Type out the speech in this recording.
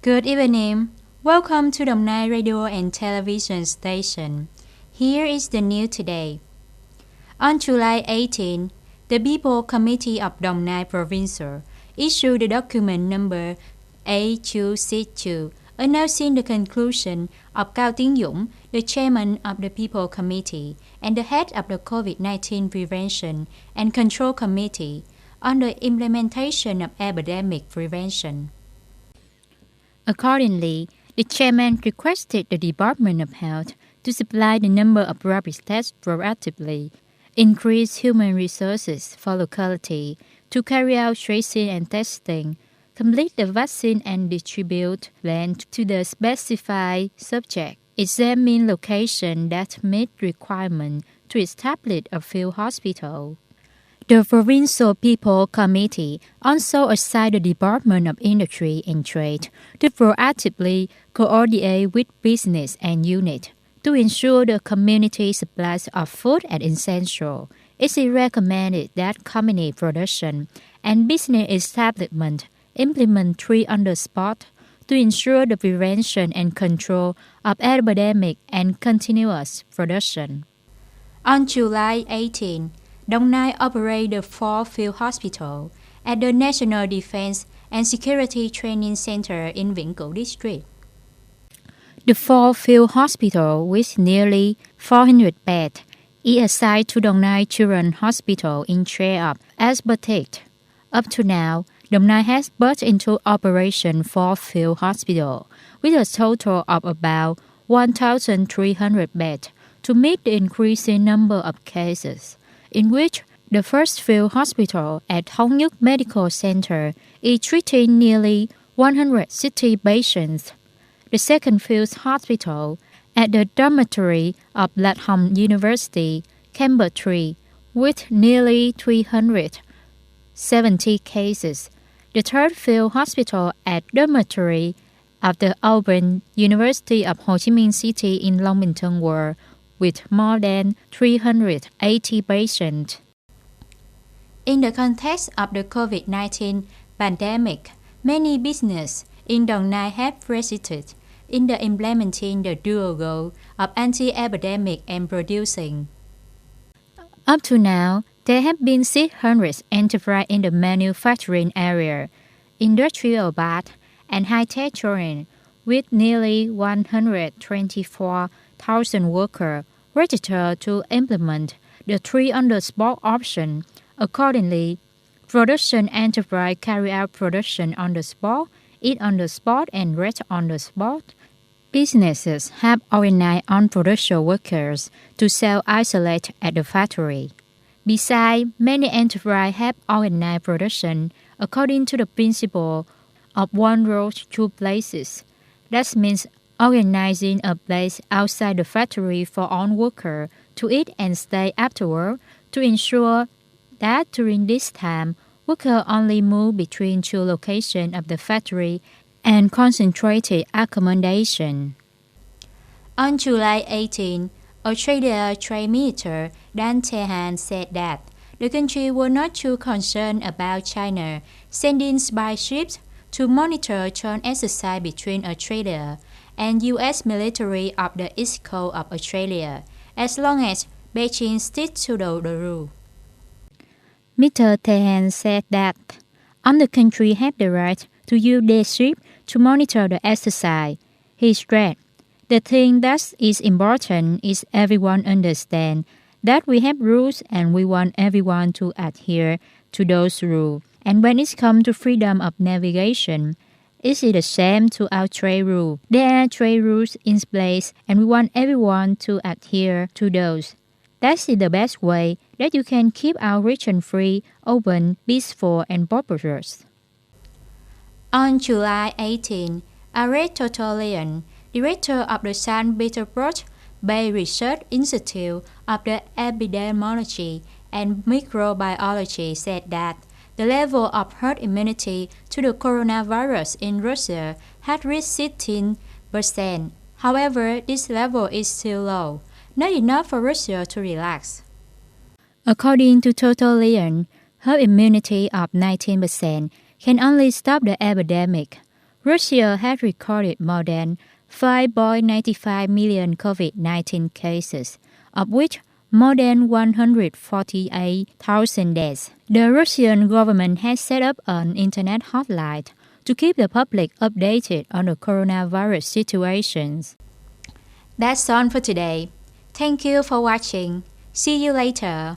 Good evening. Welcome to Đồng Nai Radio and Television Station. Here is the news today. On July 18, the People Committee of Đồng Nai Provincial issued the document number A262 announcing the conclusion of Cao Tiếng Dũng, the chairman of the People Committee and the head of the COVID-19 Prevention and Control Committee, on the implementation of epidemic prevention. Accordingly, the chairman requested the Department of Health to supply the number of rapid tests proactively, increase human resources for locality to carry out tracing and testing, complete the vaccine and distribute land to the specified subject, examine location that meet requirement to establish a field hospital. The Provincial People Committee also assigned the Department of Industry and Trade to proactively coordinate with business and unit to ensure the community supplies of food and essential. It is recommended that company production and business establishment implement 3 on the spot to ensure the prevention and control of epidemic and continuous production. On July 18, Đồng Nai operated the 4th Field Hospital at the National Defense and Security Training Center in Vĩnh Cửu District. The 4th Field Hospital, with nearly 400 beds, is assigned to Đồng Nai Children's Hospital in charge of Aspertate. Up to now, Đồng Nai has brought into operation 4th Field Hospital, with a total of about 1,300 beds to meet the increasing number of cases, in which the first field hospital at Thống Nhất Medical Center is treating nearly 160 patients. The second field hospital at the dormitory of Lạc Hồng University, Campus 3, with nearly 370 cases. The third field hospital at dormitory of the Open University of Ho Chi Minh City in Long Bình Tân World, with more than 380 patients. In the context of the COVID-19 pandemic, many businesses in Đồng Nai have resisted in the implementing the dual goal of anti-epidemic and producing. Up to now, there have been 600 enterprises in the manufacturing area, industrial bath, and high-tech tourism, with nearly 124,000 workers registered to implement the 3 on the spot option. Accordingly, production enterprise carry out production on the spot, eat on the spot, and rest on the spot. Businesses have organized on production workers to self-isolate at the factory. Besides, many enterprises have organized production according to the principle of one road, 2 places. That means organizing a place outside the factory for all workers to eat and stay afterward to ensure that during this time, workers only move between 2 locations of the factory and concentrated accommodation. On July 18, Australia Trade Minister Dan Tehan said that the country was not too concerned about China sending spy ships to monitor joint exercise between Australia and U.S. military of the east coast of Australia, as long as Beijing sticks to the rule. Mr. Tehan said that the country have the right to use their ship to monitor the exercise. He stressed, the thing that is important is everyone understand that we have rules and we want everyone to adhere to those rules. And when it comes to freedom of navigation, it is the same to our trade rules. There are trade rules in place and we want everyone to adhere to those. That is the best way that you can keep our region free, open, peaceful, and prosperous. On July 18, Aret Totolian, director of the St. Petersburg Bay Research Institute of the Epidemiology and Microbiology, said that the level of herd immunity to the coronavirus in Russia had reached 16%. However, this level is still low, not enough for Russia to relax. According to Totolian, herd immunity of 19% can only stop the epidemic. Russia has recorded more than 5.95 million COVID-19 cases, of which more than 148,000 deaths. The Russian government has set up an internet hotline to keep the public updated on the coronavirus situations. That's all for today. Thank you for watching. See you later.